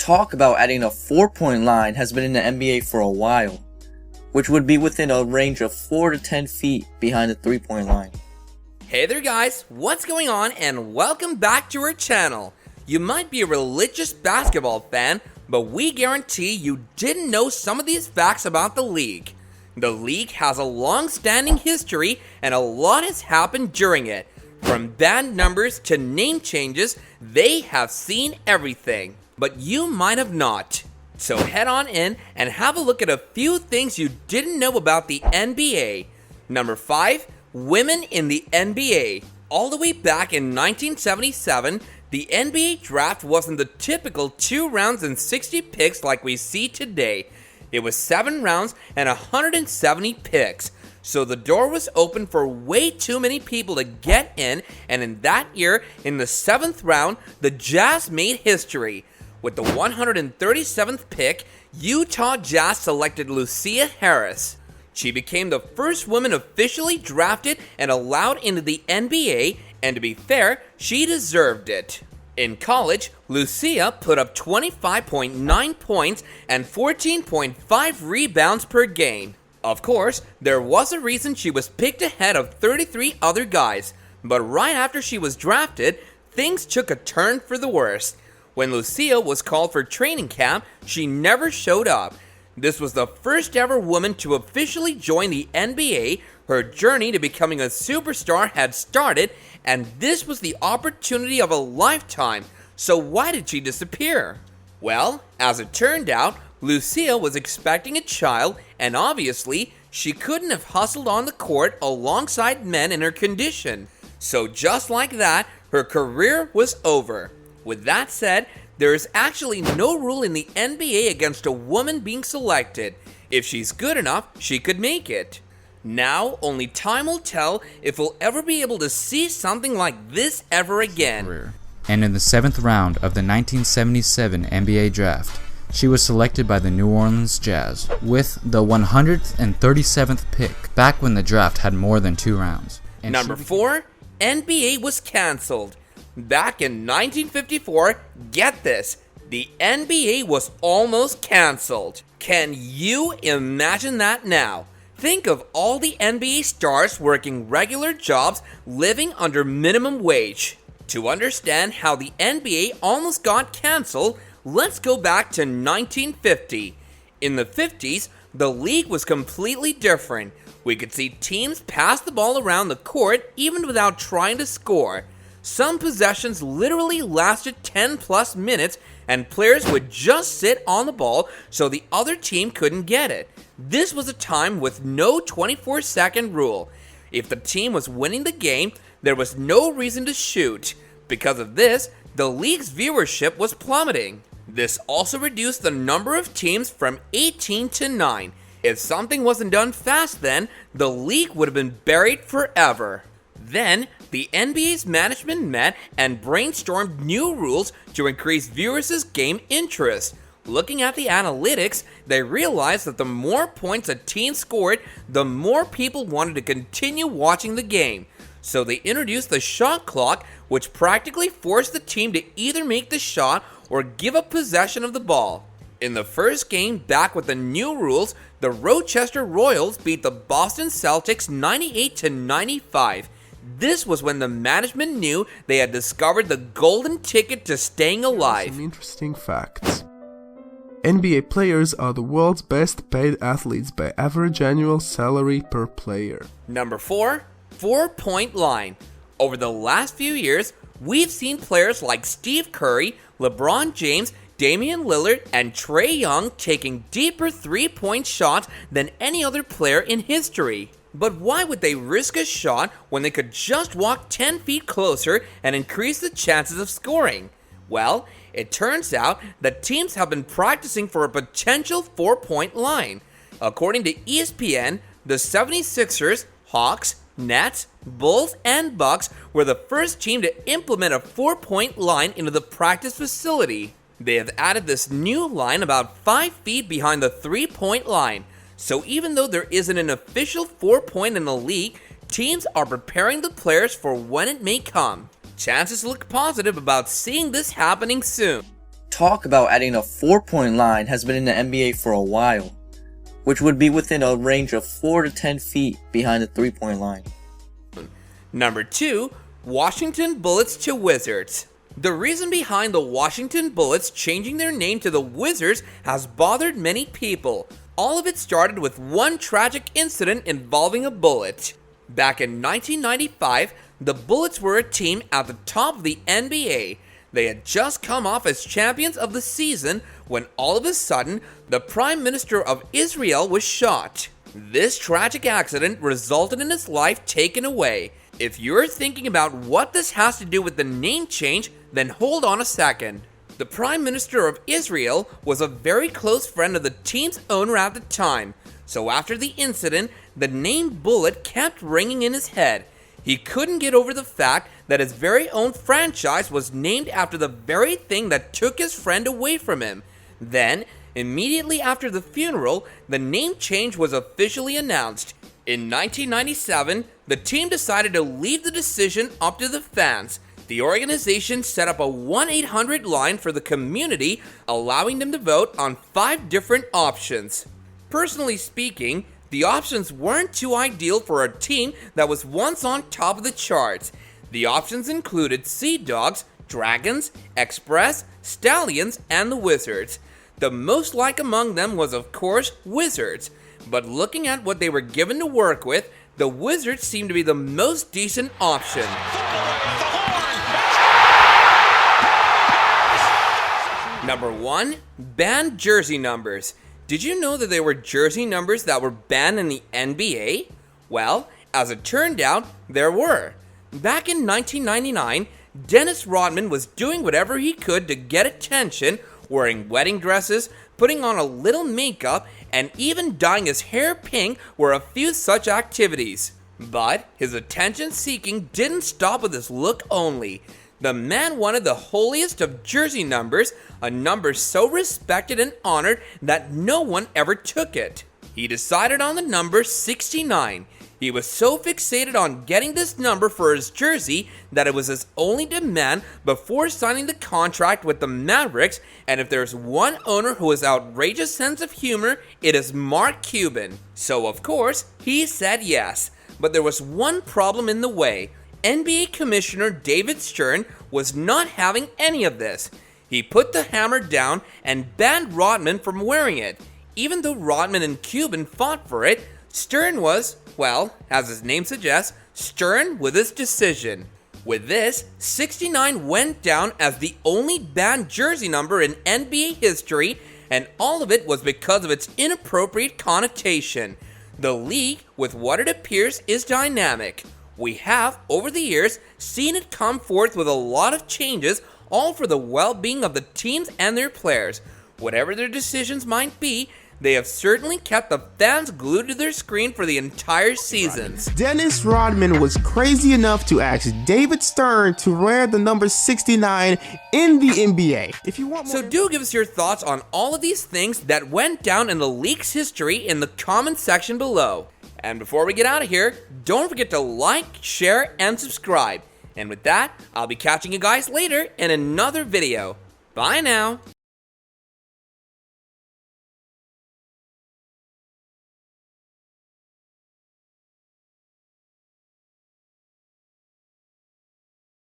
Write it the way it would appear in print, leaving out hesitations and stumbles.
talk about adding a 4-point line has been in the NBA for a while, which would be within a range of 4 to 10 feet behind the 3-point line. Hey there guys, what's going on and welcome back to our channel. You might be a religious basketball fan, but we guarantee you didn't know some of these facts about the league. The league has a long-standing history and a lot has happened during it. From bad numbers to name changes, they have seen everything. But you might have not. So head on in and have a look at a few things you didn't know about the NBA. Number 5, women in the NBA. All the way back in 1977, the NBA draft wasn't the typical 2 rounds and 60 picks like we see today. It was 7 rounds and 170 picks. So the door was open for way too many people to get in, and in that year, in the 7th round, the Jazz made history. With the 137th pick, Utah Jazz selected Lucia Harris. She became the first woman officially drafted and allowed into the NBA, and to be fair, she deserved it. In college, Lucia put up 25.9 points and 14.5 rebounds per game. Of course, there was a reason she was picked ahead of 33 other guys, but right after she was drafted, things took a turn for the worse. When Lucia was called for training camp, she never showed up. This was the first ever woman to officially join the NBA. Her journey to becoming a superstar had started, and this was the opportunity of a lifetime. So why did she disappear? Well, as it turned out, Lucia was expecting a child, and obviously, she couldn't have hustled on the court alongside men in her condition. So just like that, her career was over. With that said, there is actually no rule in the NBA against a woman being selected. If she's good enough, she could make it. Now, only time will tell if we'll ever be able to see something like this ever again. And in the 7th round of the 1977 NBA draft, she was selected by the New Orleans Jazz with the 137th pick, back when the draft had more than 2 rounds. And Number 4, NBA was cancelled. Back in 1954, get this, the NBA was almost cancelled. Can you imagine that now? Think of all the NBA stars working regular jobs, living under minimum wage. To understand how the NBA almost got cancelled, let's go back to 1950. In the 50s, the league was completely different. We could see teams pass the ball around the court even without trying to score. Some possessions literally lasted 10 plus minutes, and players would just sit on the ball so the other team couldn't get it. This was a time with no 24-second rule. If the team was winning the game, there was no reason to shoot. Because of this, the league's viewership was plummeting. This also reduced the number of teams from 18 to 9. If something wasn't done fast then, the league would have been buried forever. Then, the NBA's management met and brainstormed new rules to increase viewers' game interest. Looking at the analytics, they realized that the more points a team scored, the more people wanted to continue watching the game. So they introduced the shot clock, which practically forced the team to either make the shot or give up possession of the ball. In the first game back with the new rules, the Rochester Royals beat the Boston Celtics 98-95. This was when the management knew they had discovered the golden ticket to staying alive. Some interesting facts. NBA players are the world's best paid athletes by average annual salary per player. Number 4, 4-point line. Over the last few years, we've seen players like Steve Curry, LeBron James, Damian Lillard, and Trae Young taking deeper 3-point shots than any other player in history. But why would they risk a shot when they could just walk 10 feet closer and increase the chances of scoring? Well, it turns out that teams have been practicing for a potential 4-point line. According to ESPN, the 76ers, Hawks, Nets, Bulls, and Bucks were the first team to implement a 4-point line into the practice facility. They have added this new line about 5 feet behind the 3-point line. So even though there isn't an official 4-point in the league, teams are preparing the players for when it may come. Chances look positive about seeing this happening soon. Talk about adding a 4-point line has been in the NBA for a while, which would be within a range of 4 to 10 feet behind the 3-point line. Number 2, Washington Bullets to Wizards. The reason behind the Washington Bullets changing their name to the Wizards has bothered many people. All of it started with one tragic incident involving a bullet. Back in 1995, the Bullets were a team at the top of the NBA. They had just come off as champions of the season when all of a sudden, the Prime Minister of Israel was shot. This tragic accident resulted in his life taken away. If you're thinking about what this has to do with the name change, then hold on a second. The Prime Minister of Israel was a very close friend of the team's owner at the time, so after the incident, the name Bullet kept ringing in his head. He couldn't get over the fact that his very own franchise was named after the very thing that took his friend away from him. Then, immediately after the funeral, the name change was officially announced. In 1997, the team decided to leave the decision up to the fans. The organization set up a 1-800 line for the community, allowing them to vote on 5 different options. Personally speaking, the options weren't too ideal for a team that was once on top of the charts. The options included Sea Dogs, Dragons, Express, Stallions, and the Wizards. The most liked among them was, of course, Wizards. But looking at what they were given to work with, the Wizards seemed to be the most decent option. Number 1, banned jersey numbers. Did you know that there were jersey numbers that were banned in the NBA? Well, as it turned out, there were. Back in 1999, Dennis Rodman was doing whatever he could to get attention, wearing wedding dresses, putting on a little makeup, and even dyeing his hair pink were a few such activities. But his attention seeking didn't stop with his look only. The man wanted the holiest of jersey numbers, a number so respected and honored that no one ever took it. He decided on the number 69. He was so fixated on getting this number for his jersey that it was his only demand before signing the contract with the Mavericks, and if there's one owner who has outrageous sense of humor, it is Mark Cuban. So of course, he said yes. But there was one problem in the way. NBA Commissioner David Stern was not having any of this. He put the hammer down and banned Rodman from wearing it. Even though Rodman and Cuban fought for it, Stern was, well, as his name suggests, stern with his decision. With this, 69 went down as the only banned jersey number in NBA history, and all of it was because of its inappropriate connotation. The league, with what it appears, is dynamic. We have, over the years, seen it come forth with a lot of changes, all for the well-being of the teams and their players. Whatever their decisions might be, they have certainly kept the fans glued to their screen for the entire seasons. Dennis Rodman was crazy enough to ask David Stern to wear the number 69 in the NBA. If you want more, so do give us your thoughts on all of these things that went down in the league's history in the comment section below. And before we get out of here, don't forget to like, share, and subscribe. And with that, I'll be catching you guys later in another video. Bye now.